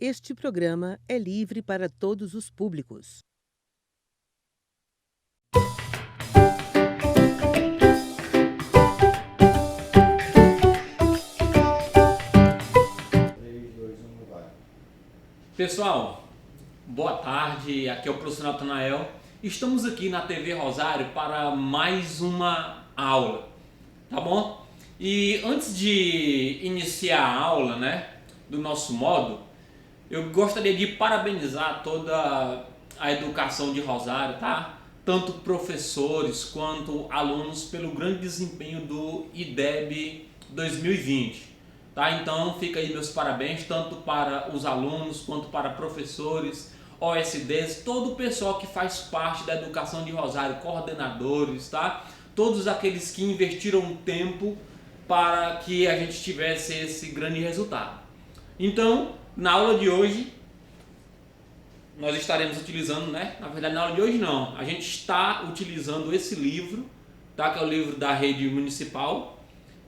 Este programa é livre para todos os públicos. Pessoal, boa tarde, aqui é o professor Natanael. Estamos aqui na TV Rosário para mais uma aula, tá bom? E antes de iniciar a aula, do nosso módulo, eu gostaria de parabenizar toda a educação de Rosário, tá? Tanto professores quanto alunos pelo grande desempenho do IDEB 2020. Tá? Então fica aí meus parabéns tanto para os alunos quanto para professores, OSDs, todo o pessoal que faz parte da educação de Rosário, coordenadores, tá? Todos aqueles que investiram tempo para que a gente tivesse esse grande resultado. Então, na aula de hoje, nós estaremos utilizando, na verdade na aula de hoje não, a gente está utilizando esse livro, tá? Que é o livro da rede municipal,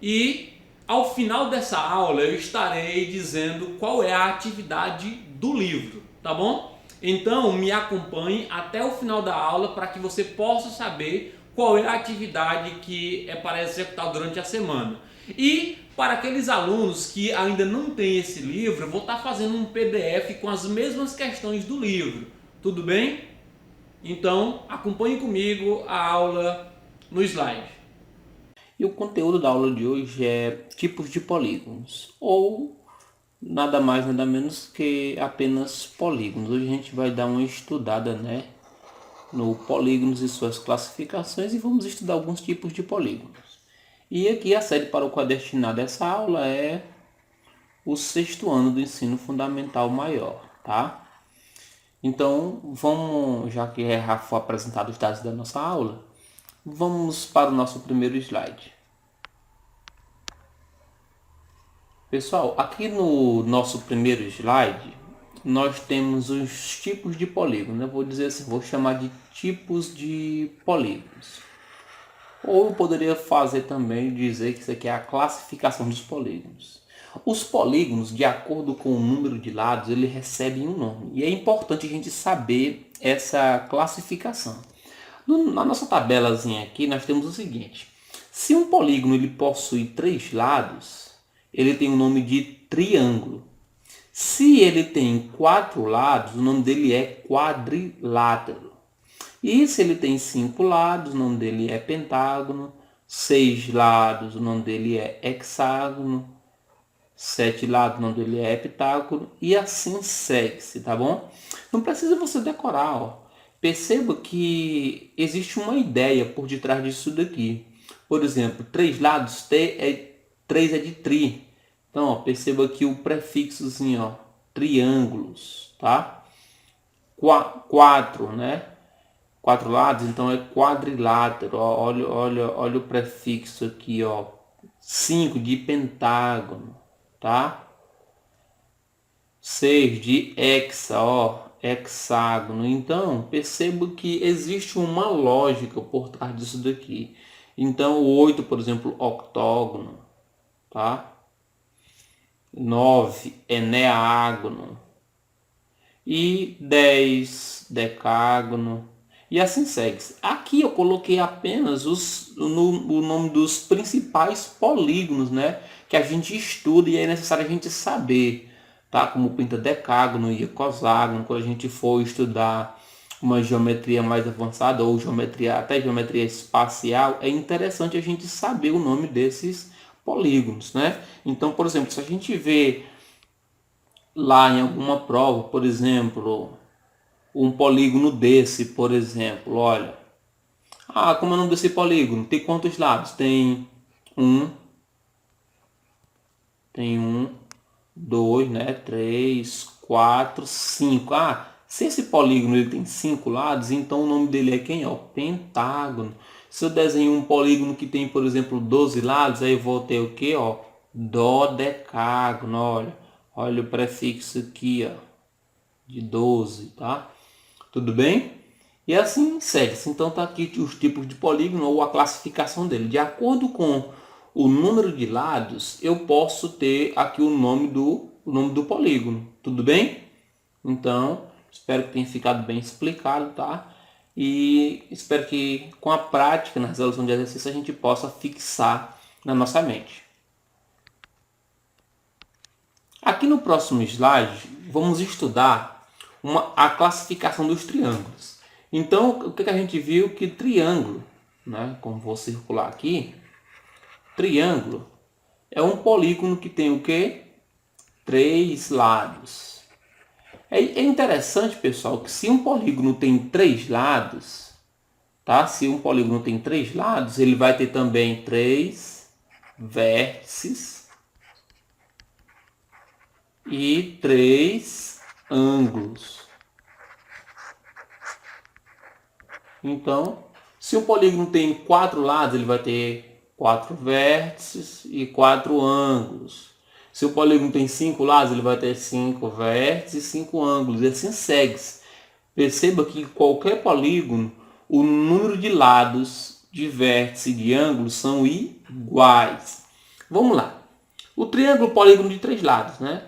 e ao final dessa aula eu estarei dizendo qual é a atividade do livro, tá bom? Então me acompanhe até o final da aula para que você possa saber qual é a atividade que é para executar durante a semana. E para aqueles alunos que ainda não têm esse livro, eu vou estar fazendo um PDF com as mesmas questões do livro, tudo bem? Então acompanhe comigo a aula no slide. E o conteúdo da aula de hoje é tipos de polígonos, ou nada mais nada menos que apenas polígonos. Hoje a gente vai dar uma estudada, no polígonos e suas classificações, e vamos estudar alguns tipos de polígonos. E aqui a sede para o qual é destinada essa aula é o 6º ano do ensino fundamental maior, tá? Então vamos, já que já foi apresentado os dados da nossa aula, vamos para o nosso primeiro slide. Pessoal, aqui no nosso primeiro slide, nós temos os tipos de polígono. Eu vou dizer assim, vou chamar de tipos de polígonos. Ou eu poderia fazer também, dizer que isso aqui é a classificação dos polígonos. Os polígonos, de acordo com o número de lados, eles recebem um nome. E é importante a gente saber essa classificação. Na nossa tabelazinha aqui, nós temos o seguinte. Se um polígono ele possui 3 lados, ele tem o nome de triângulo. Se ele tem 4 lados, o nome dele é quadrilátero. E se ele tem 5 lados, o nome dele é pentágono. 6 lados, o nome dele é hexágono. 7 lados, o nome dele é heptágono. E assim segue-se, tá bom? Não precisa você decorar, ó. Perceba que existe uma ideia por detrás disso daqui. Por exemplo, 3 lados, 3 é de tri. Então, ó, perceba aqui o prefixozinho, ó, triângulos, tá? 4, 4 lados, então é quadrilátero. Ó, olha o prefixo aqui, ó. 5 de pentágono, tá? 6 de hexa, ó, hexágono. Então, perceba que existe uma lógica por trás disso daqui. Então, o 8, por exemplo, octógono, tá? 9, eneágono. E 10, decágono. E assim segue-se. Aqui eu coloquei apenas o nome dos principais polígonos, que a gente estuda e é necessário a gente saber, tá? Como pentadecágono e icoságono, quando a gente for estudar uma geometria mais avançada ou até geometria espacial, é interessante a gente saber o nome desses polígonos, Então, por exemplo, se a gente vê lá em alguma prova, por exemplo, um polígono desse, por exemplo, olha. Como é o nome desse polígono? Tem quantos lados? Tem um, 2, 3, 4, 5. Se esse polígono ele tem 5 lados, então o nome dele é quem? Ó, pentágono. Se eu desenho um polígono que tem, por exemplo, 12 lados, aí eu vou ter o quê? Ó, dodecágono. Olha o prefixo aqui, ó, de 12, tá? Tudo bem? E assim segue-se. Então tá aqui os tipos de polígono ou a classificação dele. De acordo com o número de lados, eu posso ter aqui o nome do polígono. Tudo bem? Então, espero que tenha ficado bem explicado, tá? E espero que com a prática na resolução de exercício a gente possa fixar na nossa mente. Aqui no próximo slide, vamos estudar a classificação dos triângulos. Então, o que a gente viu? Que triângulo, né, como vou circular aqui, triângulo é um polígono que tem o quê? 3 lados. É interessante, pessoal, que se um polígono tem 3 lados, tá? Se um polígono tem 3 lados, ele vai ter também 3 vértices e 3 ângulos. Então, se um polígono tem 4 lados, ele vai ter 4 vértices e 4 ângulos. Se o polígono tem 5 lados, ele vai ter 5 vértices e 5 ângulos. E assim segue-se. Perceba que qualquer polígono, o número de lados, de vértices e de ângulos são iguais. Vamos lá. O triângulo polígono de 3 lados, né?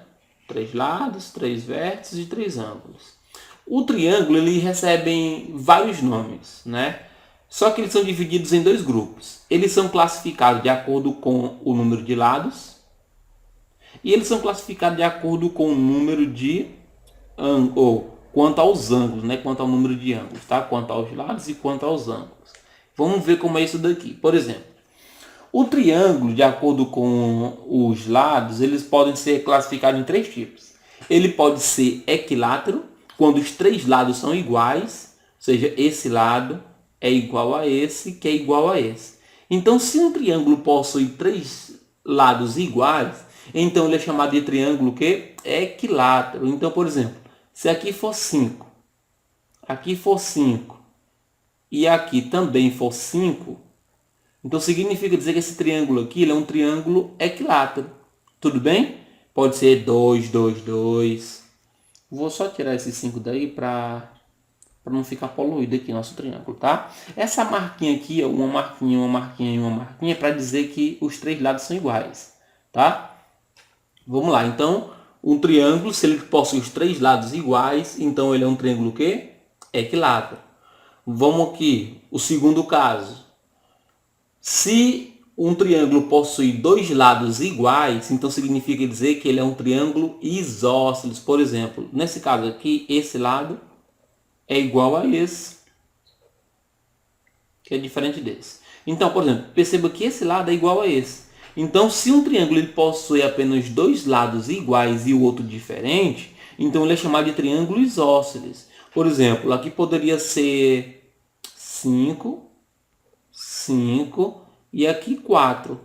3 lados, 3 vértices e 3 ângulos. O triângulo ele recebe vários nomes, né? Só que eles são divididos em 2 grupos. Eles são classificados de acordo com o número de lados e eles são classificados de acordo com o número de ângulos, quanto aos ângulos, né? Quanto ao número de ângulos, tá? Quanto aos lados e quanto aos ângulos. Vamos ver como é isso daqui. Por exemplo, o triângulo, de acordo com os lados, eles podem ser classificados em 3 tipos. Ele pode ser equilátero, quando os 3 lados são iguais, ou seja, esse lado é igual a esse, que é igual a esse. Então, se um triângulo possui 3 lados iguais, então ele é chamado de triângulo que equilátero. Então, por exemplo, se aqui for 5, aqui for 5 e aqui também for 5, então significa dizer que esse triângulo aqui ele é um triângulo equilátero. Tudo bem? Pode ser 2, 2, 2. Vou só tirar esse 5 daí para não ficar poluído aqui nosso triângulo, tá? Essa marquinha aqui é uma marquinha, uma marquinha e uma marquinha para dizer que os 3 lados são iguais, tá? Vamos lá, então, um triângulo, se ele possui os 3 lados iguais, então ele é um triângulo o quê? Equilátero. Vamos aqui, o segundo caso. Se um triângulo possui 2 lados iguais, então significa dizer que ele é um triângulo isósceles. Por exemplo, nesse caso aqui, esse lado é igual a esse, que é diferente desse. Então, por exemplo, perceba que esse lado é igual a esse. Então, se um triângulo ele possui apenas 2 lados iguais e o outro diferente, então ele é chamado de triângulo isósceles. Por exemplo, aqui poderia ser 5, 5 e aqui 4.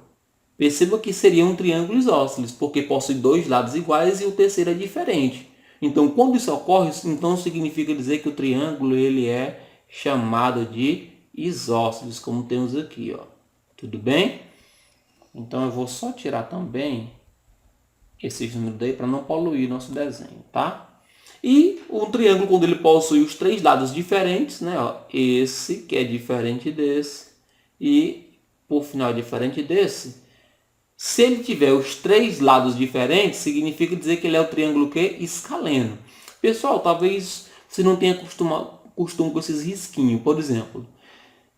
Perceba que seria um triângulo isósceles, porque possui 2 lados iguais e o terceiro é diferente. Então, quando isso ocorre, então significa dizer que o triângulo ele é chamado de isósceles, como temos aqui, ó. Tudo bem? Então, eu vou só tirar também esses números daí para não poluir nosso desenho, tá? E um triângulo, quando ele possui os 3 lados diferentes, né? Ó, esse que é diferente desse e, por final, diferente desse. Se ele tiver os 3 lados diferentes, significa dizer que ele é o triângulo que? Escaleno. Pessoal, talvez você não tenha costume com esses risquinhos. Por exemplo,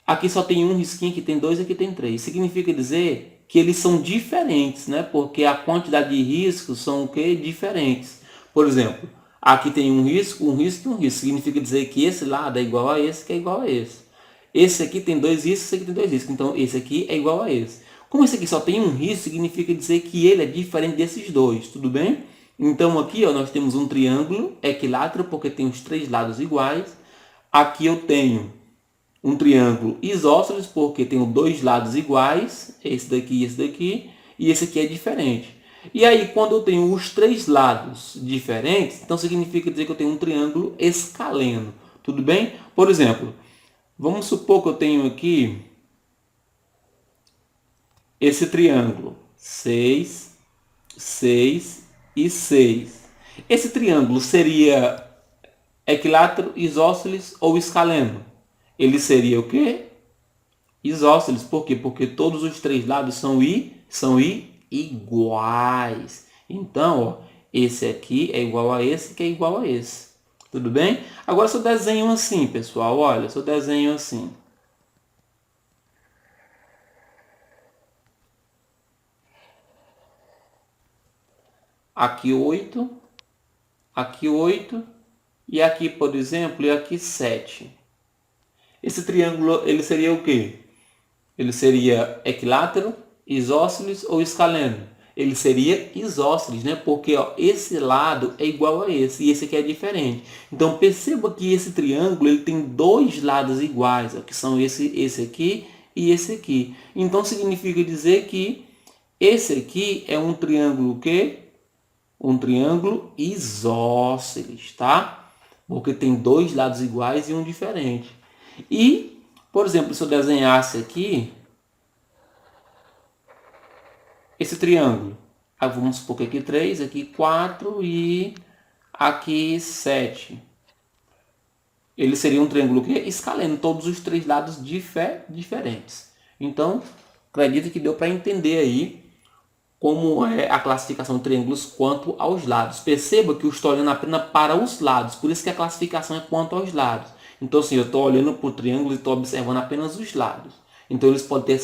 aqui só tem um risquinho, aqui tem 2 e aqui tem 3. Significa dizer que eles são diferentes, né? Porque a quantidade de riscos são o que? Diferentes. Por exemplo, aqui tem um risco, um risco e um risco. Significa dizer que esse lado é igual a esse, que é igual a esse. Esse aqui tem 2 riscos, esse aqui tem 2 riscos. Então, esse aqui é igual a esse. Como esse aqui só tem um risco, significa dizer que ele é diferente desses dois. Tudo bem? Então, aqui ó, nós temos um triângulo equilátero, porque tem os 3 lados iguais. Aqui eu tenho um triângulo isósceles, porque tenho 2 lados iguais, esse daqui e esse daqui, e esse aqui é diferente. E aí, quando eu tenho os 3 lados diferentes, então significa dizer que eu tenho um triângulo escaleno. Tudo bem? Por exemplo, vamos supor que eu tenho aqui esse triângulo 6, 6 e 6. Esse triângulo seria equilátero, isósceles ou escaleno? Ele seria o quê? Isósceles. Por quê? Porque todos os 3 lados são iguais. Então, ó, esse aqui é igual a esse, que é igual a esse. Tudo bem? Agora, se eu desenho assim, pessoal, olha, se eu desenho assim. Aqui 8, aqui 8, e aqui, por exemplo, e aqui 7. Esse triângulo, ele seria o quê? Ele seria equilátero, isósceles ou escaleno? Ele seria isósceles, né? Porque ó, esse lado é igual a esse e esse aqui é diferente. Então perceba que esse triângulo ele tem dois lados iguais, ó, que são esse aqui e esse aqui. Então significa dizer que esse aqui é um triângulo que um triângulo isósceles, tá? Porque tem dois lados iguais e um diferente. E, por exemplo, se eu desenhasse aqui esse triângulo, aí vamos supor que aqui 3, aqui 4 e aqui 7. Ele seria um triângulo que escaleno, todos os três lados diferentes. Então, acredito que deu para entender aí como é a classificação de triângulos quanto aos lados. Perceba que eu estou olhando apenas para os lados, por isso que a classificação é quanto aos lados. Então, assim, eu estou olhando para o triângulo e estou observando apenas os lados. Então, eles podem ter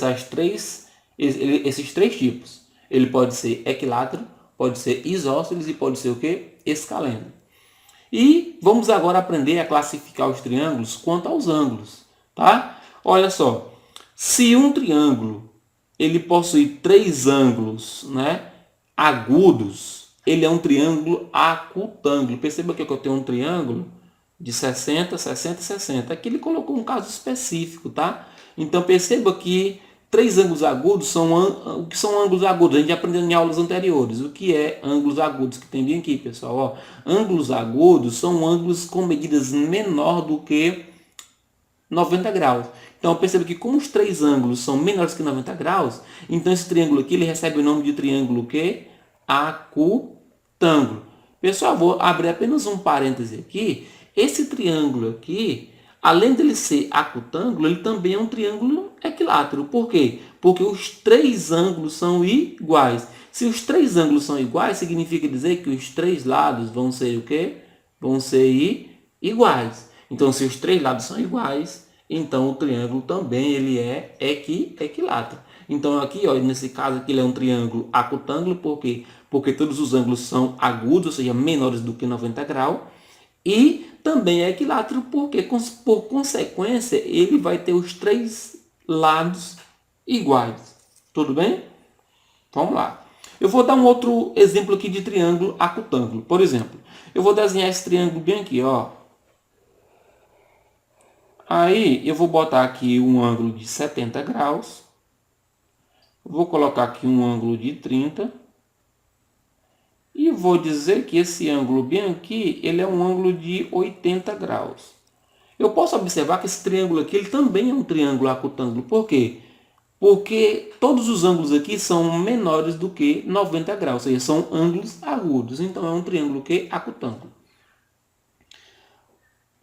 esses três tipos. Ele pode ser equilátero, pode ser isósceles e pode ser o quê? Escaleno. E vamos agora aprender a classificar os triângulos quanto aos ângulos, tá? Olha só, se um triângulo ele possui três ângulos, né, agudos, ele é um triângulo acutângulo. Perceba que eu tenho um triângulo de 60, 60 e 60. Aqui ele colocou um caso específico, tá? Então perceba que três ângulos agudos o que são ângulos agudos? A gente aprendeu em aulas anteriores. O que é ângulos agudos? Que tem bem aqui, pessoal. Ó, ângulos agudos são ângulos com medidas menor do que 90 graus. Então perceba que como os três ângulos são menores que 90 graus, então esse triângulo aqui ele recebe o nome de triângulo que? Acutângulo. Pessoal, vou abrir apenas um parêntese aqui. Esse triângulo aqui, além dele ser acutângulo, ele também é um triângulo equilátero. Por quê? Porque os três ângulos são iguais. Se os três ângulos são iguais, significa dizer que os três lados vão ser o quê? Vão ser iguais. Então, se os três lados são iguais, então o triângulo também ele é equilátero. Então, aqui, ó, nesse caso aqui, ele é um triângulo acutângulo, por quê? Porque todos os ângulos são agudos, ou seja, menores do que 90 graus. E também é equilátero porque, por consequência, ele vai ter os três lados iguais. Tudo bem? Vamos lá. Eu vou dar um outro exemplo aqui de triângulo acutângulo. Por exemplo, eu vou desenhar esse triângulo bem aqui, ó. Aí eu vou botar aqui um ângulo de 70 graus. Vou colocar aqui um ângulo de 30. E vou dizer que esse ângulo bem aqui, ele é um ângulo de 80 graus. Eu posso observar que esse triângulo aqui, ele também é um triângulo acutângulo. Por quê? Porque todos os ângulos aqui são menores do que 90 graus, ou seja, são ângulos agudos. Então é um triângulo que acutângulo.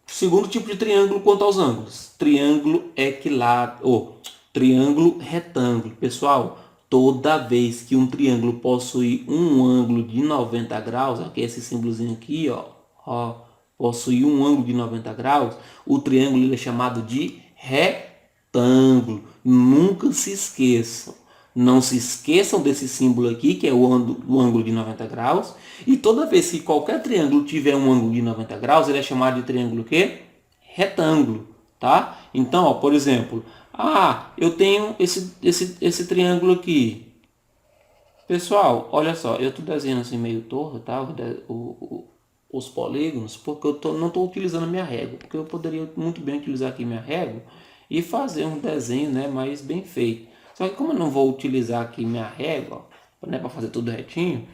Segundo tipo de triângulo quanto aos ângulos. Triângulo equilátero, ou triângulo retângulo. Pessoal, toda vez que um triângulo possui um ângulo de 90 graus, aqui esse símbolozinho aqui, ó, possui um ângulo de 90 graus, o triângulo ele é chamado de retângulo. Nunca se esqueçam. Não se esqueçam desse símbolo aqui, que é o ângulo de 90 graus. E toda vez que qualquer triângulo tiver um ângulo de 90 graus, ele é chamado de triângulo o quê? Retângulo, tá? Então, ó, por exemplo, eu tenho esse triângulo aqui. Pessoal, olha só, eu estou desenhando assim meio torto, tá? Os polígonos, porque eu não estou utilizando a minha régua. Porque eu poderia muito bem utilizar aqui minha régua e fazer um desenho, né, mais bem feito. Só que como eu não vou utilizar aqui minha régua, né, para fazer tudo retinho,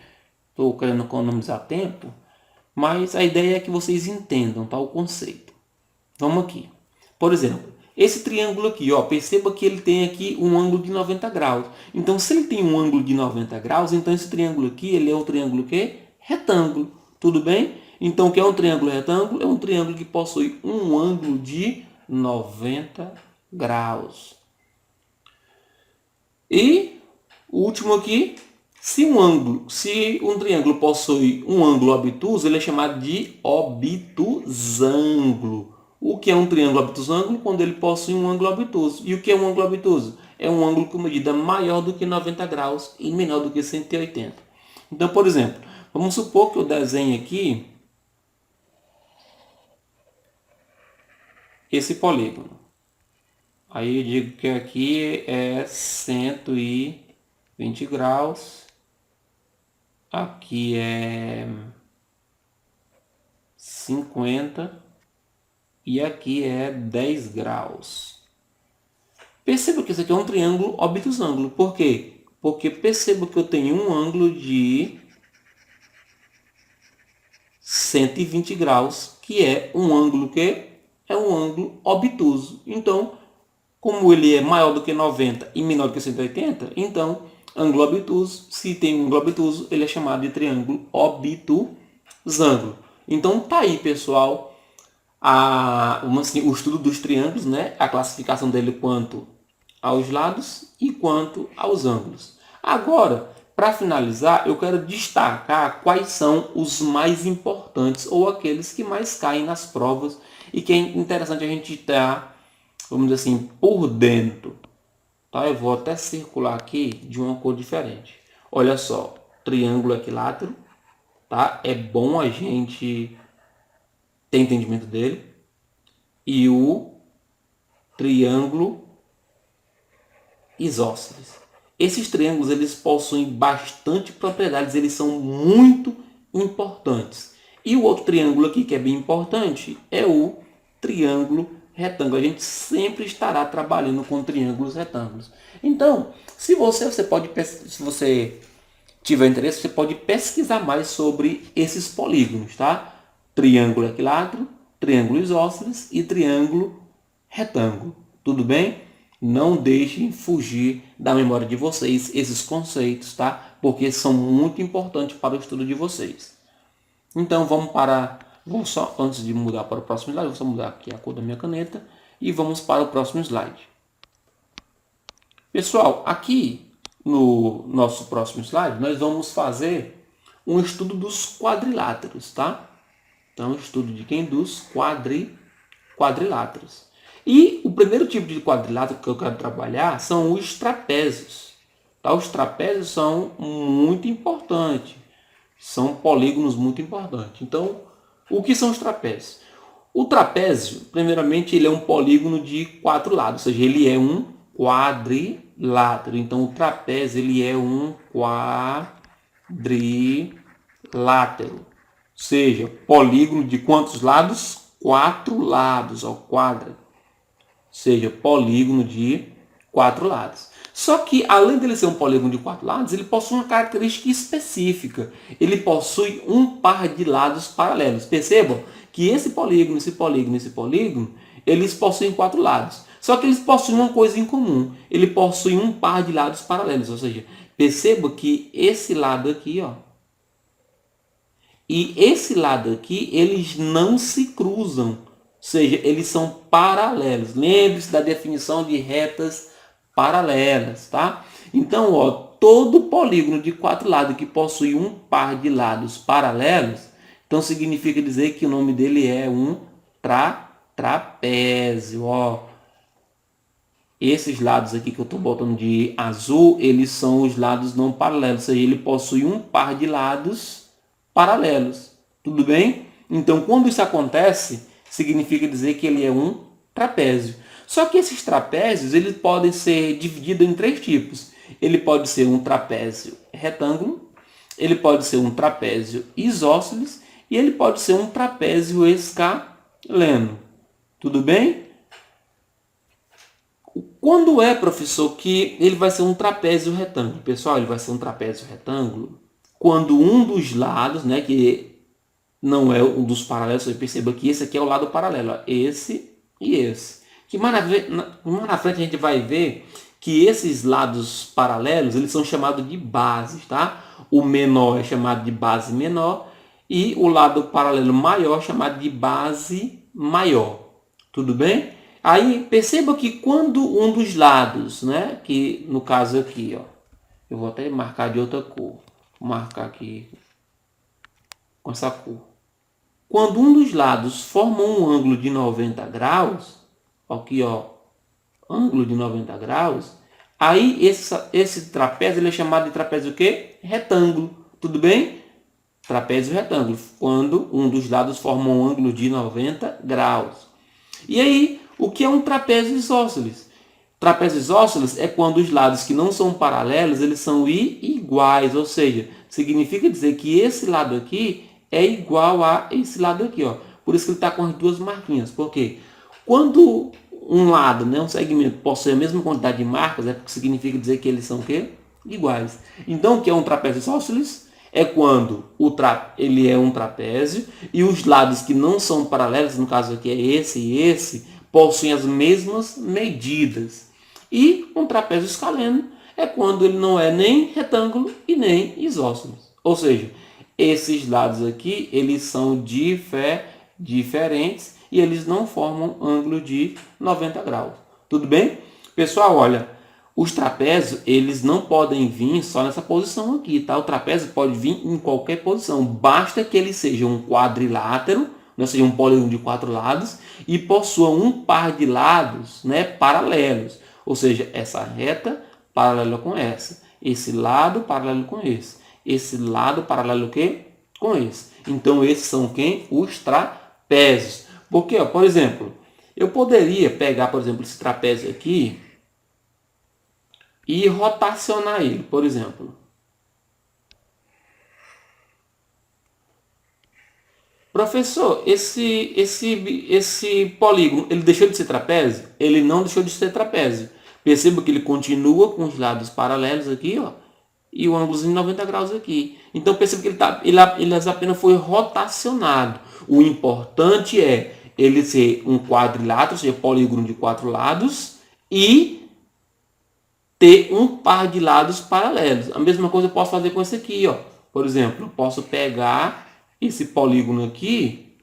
estou querendo economizar tempo, mas a ideia é que vocês entendam, tá, o conceito. Vamos aqui. Por exemplo, esse triângulo aqui, ó, perceba que ele tem aqui um ângulo de 90 graus. Então, se ele tem um ângulo de 90 graus, então esse triângulo aqui, ele é um triângulo que? Retângulo. Tudo bem? Então, o que é um triângulo retângulo? É um triângulo que possui um ângulo de 90 graus. E o último aqui, Se um triângulo possui um ângulo obtuso, ele é chamado de obtusângulo. O que é um triângulo obtusângulo? Quando ele possui um ângulo obtuso. E o que é um ângulo obtuso? É um ângulo com medida maior do que 90 graus e menor do que 180. Então, por exemplo, vamos supor que eu desenhe aqui esse polígono. Aí eu digo que aqui é 120 graus. Aqui é 50 e aqui é 10 graus. Perceba que isso aqui é um triângulo obtusângulo. Por quê? Porque perceba que eu tenho um ângulo de 120 graus, que é um ângulo que é um ângulo obtuso. Então, como ele é maior do que 90 e menor do que 180, então, ângulo obtuso, se tem um ângulo obtuso, ele é chamado de triângulo obtusângulo. Então, tá aí, pessoal, o estudo dos triângulos, né? A classificação dele quanto aos lados e quanto aos ângulos. Agora, para finalizar, eu quero destacar quais são os mais importantes ou aqueles que mais caem nas provas e que é interessante a gente estar, vamos dizer assim, por dentro. Tá? Eu vou até circular aqui de uma cor diferente. Olha só, triângulo equilátero, tá? É bom a gente ter entendimento dele. E o triângulo isósceles. Esses triângulos, eles possuem bastante propriedades, eles são muito importantes. E o outro triângulo aqui que é bem importante é o triângulo retângulo. A gente sempre estará trabalhando com triângulos retângulos. Então, se você tiver interesse, você pode pesquisar mais sobre esses polígonos, tá? Triângulo equilátero, triângulo isósceles e triângulo retângulo. Tudo bem? Não deixem fugir da memória de vocês esses conceitos, tá? Porque são muito importantes para o estudo de vocês. Então, vou só, antes de mudar para o próximo slide, vou só mudar aqui a cor da minha caneta e vamos para o próximo slide. Pessoal, aqui no nosso próximo slide, nós vamos fazer um estudo dos quadriláteros, tá? Então, estudo de quem? Dos quadriláteros. E o primeiro tipo de quadrilátero que eu quero trabalhar são os trapézios. Tá? Os trapézios são muito importantes. São polígonos muito importantes. Então, o que são os trapézios? O trapézio, primeiramente, ele é um polígono de 4 lados, ou seja, ele é um quadrilátero. Então, o trapézio ele é um quadrilátero. Ou seja, polígono de quantos lados? 4 lados, ó, quadra. Seja, polígono de 4 lados. Só que, além dele ser um polígono de 4 lados, ele possui uma característica específica. Ele possui um par de lados paralelos. Percebam que esse polígono, eles possuem 4 lados. Só que eles possuem uma coisa em comum. Ele possui um par de lados paralelos. Ou seja, perceba que esse lado aqui, ó, e esse lado aqui, eles não se cruzam. Ou seja, eles são paralelos. Lembre-se da definição de retas paralelas, tá? Então, ó, todo polígono de 4 lados que possui um par de lados paralelos, então significa dizer que o nome dele é um trapézio, ó. Esses lados aqui que eu estou botando de azul, eles são os lados não paralelos, ou seja, ele possui um par de lados paralelos. Tudo bem? Então, quando isso acontece, significa dizer que ele é um trapézio. Só que esses trapézios, eles podem ser divididos em 3 tipos. Ele pode ser um trapézio retângulo, ele pode ser um trapézio isósceles e ele pode ser um trapézio escaleno. Tudo bem? Quando é, professor, que ele vai ser um trapézio retângulo? Pessoal, ele vai ser um trapézio retângulo quando um dos lados, né, que não é um dos paralelos, você perceba que esse aqui é o lado paralelo, ó, esse e esse. Que mais na frente a gente vai ver que esses lados paralelos, eles são chamados de bases, tá? O menor é chamado de base menor e o lado paralelo maior é chamado de base maior. Tudo bem? Aí perceba que quando um dos lados, né, que no caso aqui, ó, Eu vou até marcar de outra cor. Vou marcar aqui com essa cor. Quando um dos lados forma um ângulo de 90 graus, aqui ó, ângulo de 90 graus, aí esse trapézio ele é chamado de trapézio o quê? Retângulo. Tudo bem? Trapézio retângulo, quando um dos lados forma um ângulo de 90 graus. E aí, o que é um trapézio isósceles? Trapézio isósceles é quando os lados que não são paralelos, eles são iguais, ou seja, significa dizer que esse lado aqui é igual a esse lado aqui, ó. Por isso que ele está com as duas marquinhas. Por quê? Quando um lado, né, um segmento, possui a mesma quantidade de marcas, é porque significa dizer que eles são o quê? Iguais. Então, o que é um trapézio isósceles? É quando ele é um trapézio e os lados que não são paralelos, no caso aqui é esse e esse, possuem as mesmas medidas. E um trapézio escaleno é quando ele não é nem retângulo e nem isósceles. Ou seja, esses lados aqui, eles são diferentes e eles não formam ângulo de 90 graus. Tudo bem? Pessoal, olha, os trapézios, eles não podem vir só nessa posição aqui, tá? O trapézio pode vir em qualquer posição. Basta que ele seja um quadrilátero, ou seja, um polígono de 4 lados, e possua um par de lados, né, paralelos. Ou seja, essa reta paralela com essa. Esse lado paralelo com esse. Esse lado paralelo o quê? Com esse. Então, esses são quem? Os trapézios. Porque, ó, por exemplo, eu poderia pegar, por exemplo, esse trapézio aqui e rotacionar ele, por exemplo. Professor, esse polígono, ele deixou de ser trapézio? Ele não deixou de ser trapézio. Perceba que ele continua com os lados paralelos aqui, ó, e o ângulo de 90 graus aqui. Então perceba que ele apenas foi rotacionado. O importante é ele ser um quadrilátero, ou seja, polígono de 4 lados, e ter um par de lados paralelos. A mesma coisa eu posso fazer com esse aqui, ó. Por exemplo, eu posso pegar esse polígono aqui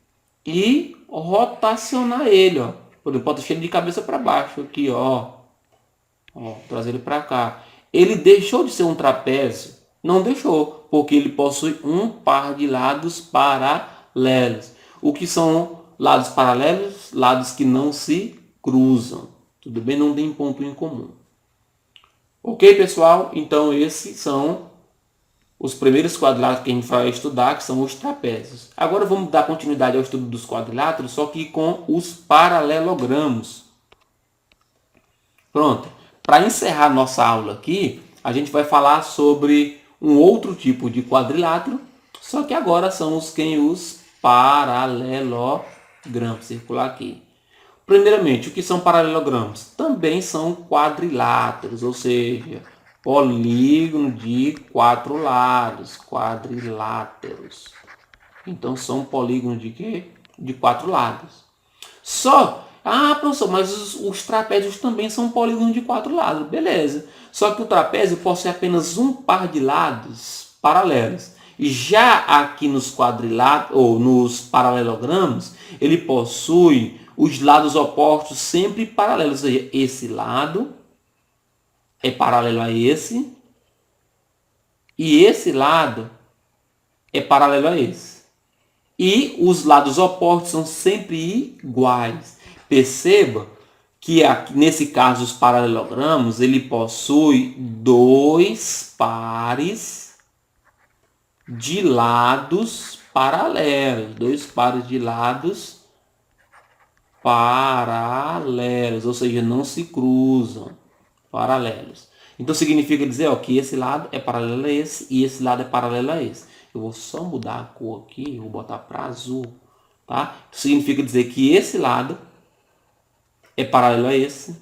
e rotacionar ele, ó. Por exemplo, posso deixar ele de cabeça para baixo aqui, ó. Trazer ele para cá. Ele deixou de ser um trapézio? Não deixou, porque ele possui um par de lados paralelos. O que são lados paralelos? Lados que não se cruzam. Tudo bem? Não tem ponto em comum. Ok, pessoal? Então, esses são os primeiros quadriláteros que a gente vai estudar, que são os trapézios. Agora vamos dar continuidade ao estudo dos quadriláteros, só que com os paralelogramos. Pronto. Para encerrar nossa aula aqui, a gente vai falar sobre um outro tipo de quadrilátero, só que agora são os paralelogramos. Circular aqui. Primeiramente, o que são paralelogramos? Também são quadriláteros, ou seja, polígono de 4 lados, quadriláteros. Então, são polígonos de quê? De 4 lados. Professor, mas os trapézios também são polígonos de 4 lados. Beleza. Só que o trapézio possui apenas um par de lados paralelos. E já aqui nos quadriláteros, ou nos paralelogramos, ele possui os lados opostos sempre paralelos. Ou seja, esse lado é paralelo a esse. E esse lado é paralelo a esse. E os lados opostos são sempre iguais. Perceba que aqui, nesse caso os paralelogramos, ele possui dois pares de lados paralelos. Dois pares de lados paralelos, ou seja, não se cruzam, paralelos. Então significa dizer, ó, que esse lado é paralelo a esse e esse lado é paralelo a esse. Eu vou só mudar a cor aqui, vou botar para azul, tá? Significa dizer que esse lado é paralelo a esse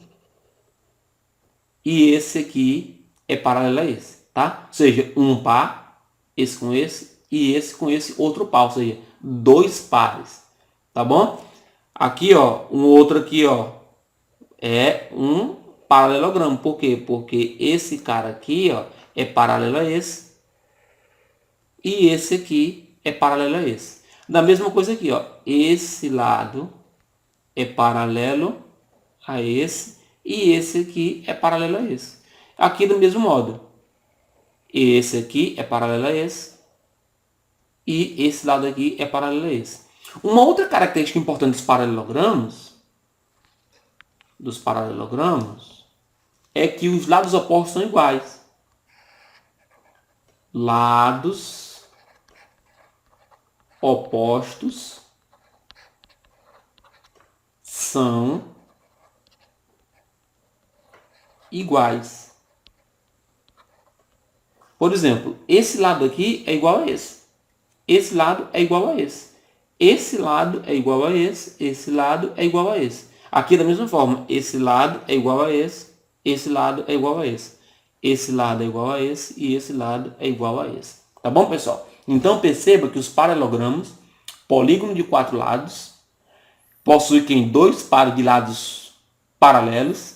e esse aqui é paralelo a esse, tá? Ou seja, um par, esse com esse e esse com esse outro par, ou seja, dois pares, tá bom? Aqui, ó, um outro aqui, ó, é um paralelogramo. Por quê? Porque esse cara aqui, ó, é paralelo a esse e esse aqui é paralelo a esse. Da mesma coisa aqui, ó, esse lado é paralelo a esse e esse aqui é paralelo a esse. Aqui do mesmo modo, Esse aqui é paralelo a esse. E esse lado aqui é paralelo a esse. Uma outra característica importante dos paralelogramos, é que os lados opostos são iguais. Lados opostos são iguais. Por exemplo, esse lado aqui é igual a esse. Esse lado é igual a esse. Esse lado é igual a esse. Esse lado é igual a esse. Aqui da mesma forma, esse lado é igual a esse. Esse lado é igual a esse. Esse lado é igual a esse. E esse lado é igual a esse. Tá bom, pessoal? Então perceba que os paralelogramos, polígono de 4 lados, possuem dois pares de lados paralelos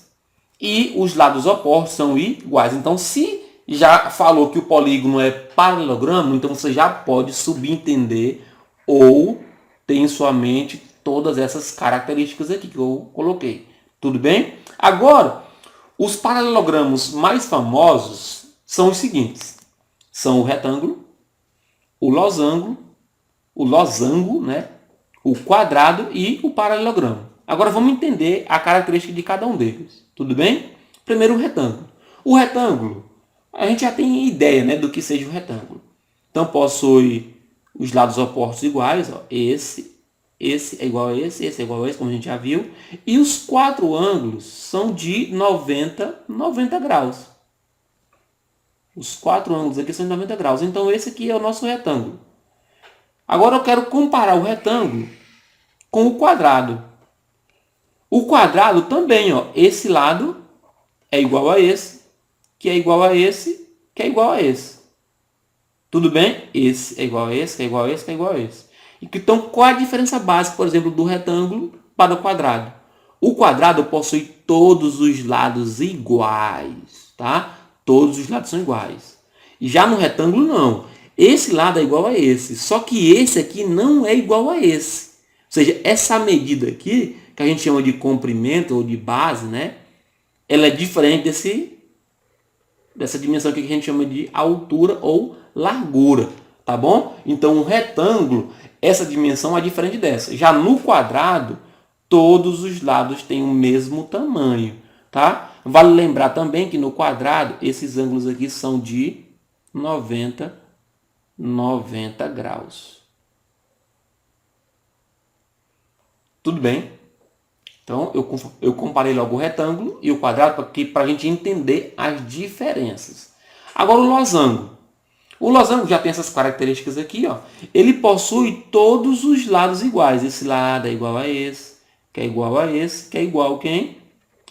e os lados opostos são iguais. Então, se já falou que o polígono é paralelogramo, então você já pode subentender ou ter em sua mente todas essas características aqui que eu coloquei. Tudo bem? Agora, os paralelogramos mais famosos são os seguintes. São o retângulo, o losango, né? O quadrado e o paralelogramo. Agora vamos entender a característica de cada um deles. Tudo bem? Primeiro o retângulo. O retângulo, a gente já tem ideia, né, do que seja o retângulo. Então possui os lados opostos iguais. Ó, esse é igual a esse é igual a esse, como a gente já viu. E os quatro ângulos são de 90 graus. Os quatro ângulos aqui são de 90 graus. Então esse aqui é o nosso retângulo. Agora eu quero comparar o retângulo com o quadrado. O quadrado também, ó, esse lado é igual a esse, que é igual a esse, que é igual a esse. Tudo bem? Esse é igual a esse, que é igual a esse, que é igual a esse. Então, qual é a diferença básica, por exemplo, do retângulo para o quadrado? O quadrado possui todos os lados iguais, tá? Todos os lados são iguais. Já no retângulo, não. Esse lado é igual a esse, só que esse aqui não é igual a esse. Ou seja, essa medida aqui, que a gente chama de comprimento ou de base, né? Ela é diferente dessa dimensão aqui que a gente chama de altura ou largura, tá bom? Então, um retângulo, essa dimensão é diferente dessa. Já no quadrado, todos os lados têm o mesmo tamanho, tá? Vale lembrar também que no quadrado, esses ângulos aqui são de 90 graus. Tudo bem? Então, eu comparei logo o retângulo e o quadrado para a gente entender as diferenças. Agora, o losango. O losango já tem essas características aqui. Ó. Ele possui todos os lados iguais. Esse lado é igual a esse, que é igual a esse, que é igual a quem?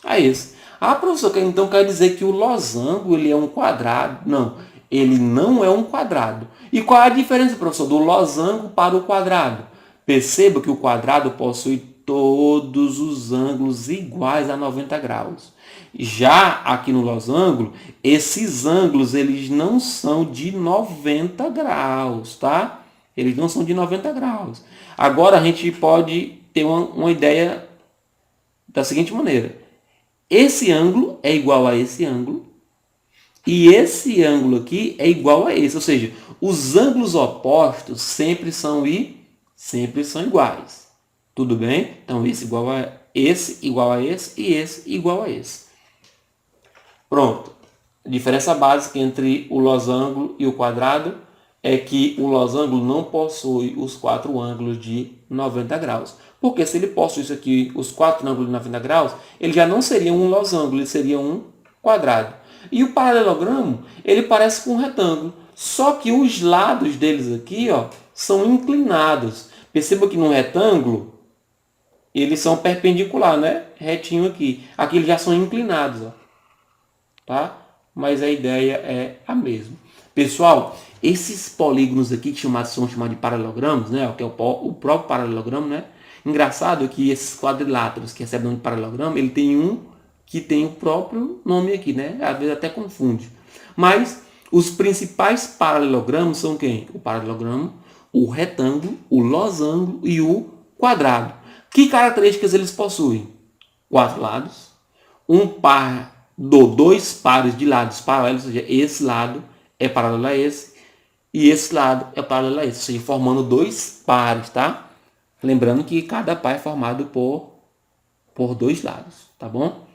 A esse. Ah, professor, então quer dizer que o losango ele é um quadrado? Não, ele não é um quadrado. E qual é a diferença, professor, do losango para o quadrado? Perceba que o quadrado possui todos os ângulos iguais a 90 graus. Já aqui no losango, esses ângulos eles não são de 90 graus, tá? Eles não são de 90 graus. Agora a gente pode ter uma ideia da seguinte maneira. Esse ângulo é igual a esse ângulo e esse ângulo aqui é igual a esse. Ou seja, os ângulos opostos sempre são iguais. Tudo bem? Então, esse igual a esse, igual a esse e esse igual a esse. Pronto. A diferença básica entre o losango e o quadrado é que o losango não possui os quatro ângulos de 90 graus. Porque se ele possuísse aqui os quatro ângulos de 90 graus, ele já não seria um losango, ele seria um quadrado. E o paralelogramo, ele parece com um retângulo. Só que os lados deles aqui, ó, são inclinados. Perceba que no retângulo, eles são perpendiculares, né? Retinho aqui. Aqui eles já são inclinados, ó. Tá? Mas a ideia é a mesma. Pessoal, esses polígonos aqui são chamados de paralelogramos, né? Que é o próprio paralelogramo, né? Engraçado que esses quadriláteros que recebem o nome de paralelogramo, ele tem um que tem o próprio nome aqui, né? Às vezes até confunde. Mas os principais paralelogramos são quem? O paralelogramo, o retângulo, o losango e o quadrado. Que características eles possuem? Quatro lados, dois pares de lados paralelos, ou seja, esse lado é paralelo a esse e esse lado é paralelo a esse, ou seja, formando dois pares, tá? Lembrando que cada par é formado por dois lados, tá bom?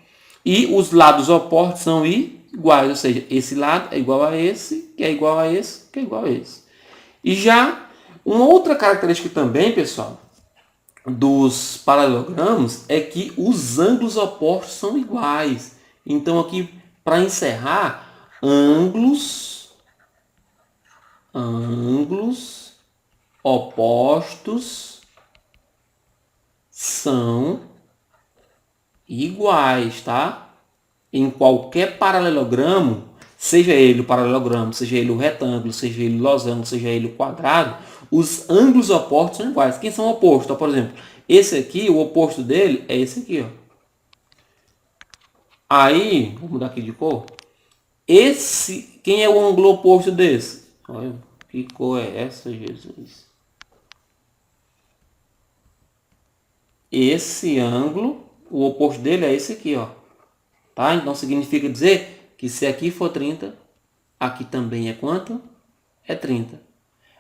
E os lados opostos são iguais, ou seja, esse lado é igual a esse, que é igual a esse, que é igual a esse. E já uma outra característica também, pessoal, dos paralelogramos é que os ângulos opostos são iguais. Então aqui, para encerrar, ângulos opostos são iguais, tá? Em qualquer paralelogramo, seja ele o paralelogramo, seja ele o retângulo, seja ele o losango, seja ele o quadrado, os ângulos opostos são iguais. Quem são opostos? Então, por exemplo, esse aqui, o oposto dele é esse aqui, ó. Aí, vou mudar aqui de cor. Esse, quem é o ângulo oposto desse? Olha, que cor é essa, Jesus? Esse ângulo, o oposto dele é esse aqui, ó. Tá? Então significa dizer que se aqui for 30, aqui também é quanto? É 30.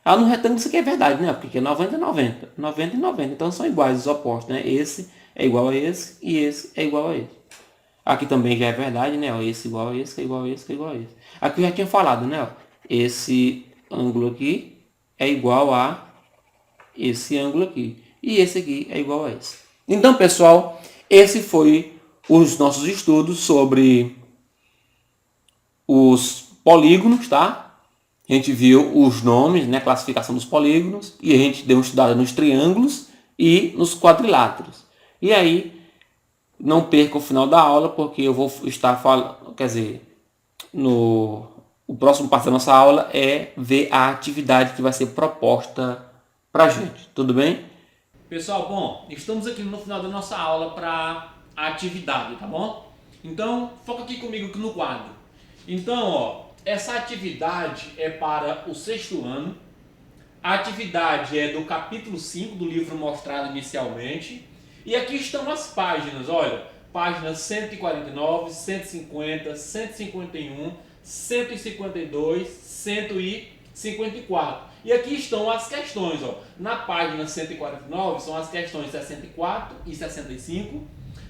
Ah, no retângulo isso aqui é verdade, né? Porque é 90 e 90. 90 e 90. Então são iguais os opostos, né? Esse é igual a esse e esse é igual a esse. Aqui também já é verdade, né? Esse igual a esse, que é igual a esse, que é igual a esse. Aqui eu já tinha falado, né? Esse ângulo aqui é igual a esse ângulo aqui. E esse aqui é igual a esse. Então, pessoal, esse foi os nossos estudos sobre os polígonos, tá? A gente viu os nomes, né, classificação dos polígonos, e a gente deu uma estudada nos triângulos e nos quadriláteros. E aí, não perca o final da aula, porque eu vou estar falando, quer dizer, o próximo passo da nossa aula é ver a atividade que vai ser proposta pra gente, tudo bem? Pessoal, bom, estamos aqui no final da nossa aula para a atividade, tá bom? Então, foca aqui comigo no quadro. Então, ó, essa atividade é para o 6º ano. A atividade é do capítulo 5 do livro mostrado inicialmente. E aqui estão as páginas, olha, páginas 149, 150, 151, 152, 154. E aqui estão as questões, ó. Na página 149 são as questões 64 e 65.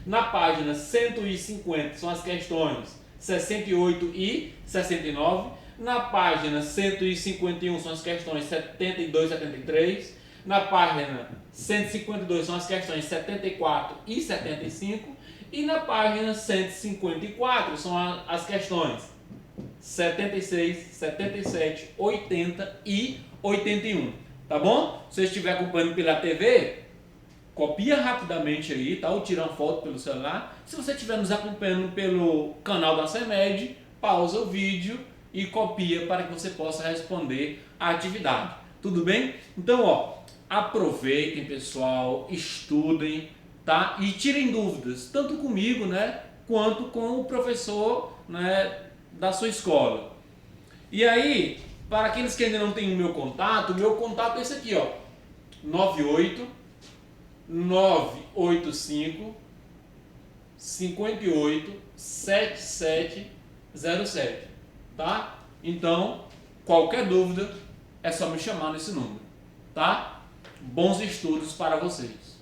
Na página 150 são as questões 68 e 69. Na página 151 são as questões 72 e 73. Na página 152 são as questões 74 e 75. E na página 154 são as questões 76, 77, 80 e 81, tá bom? Se você estiver acompanhando pela TV, copia rapidamente aí, tá? Ou tira uma foto pelo celular. Se você estiver nos acompanhando pelo canal da CEMED, pausa o vídeo e copia para que você possa responder a atividade. Tudo bem? Então, ó, aproveitem, pessoal, estudem, tá? E tirem dúvidas, tanto comigo, né, quanto com o professor, né, da sua escola. E aí, para aqueles que ainda não têm o meu contato é esse aqui, ó, 98 985 58 7707, tá? Então, qualquer dúvida é só me chamar nesse número, tá? Bons estudos para vocês.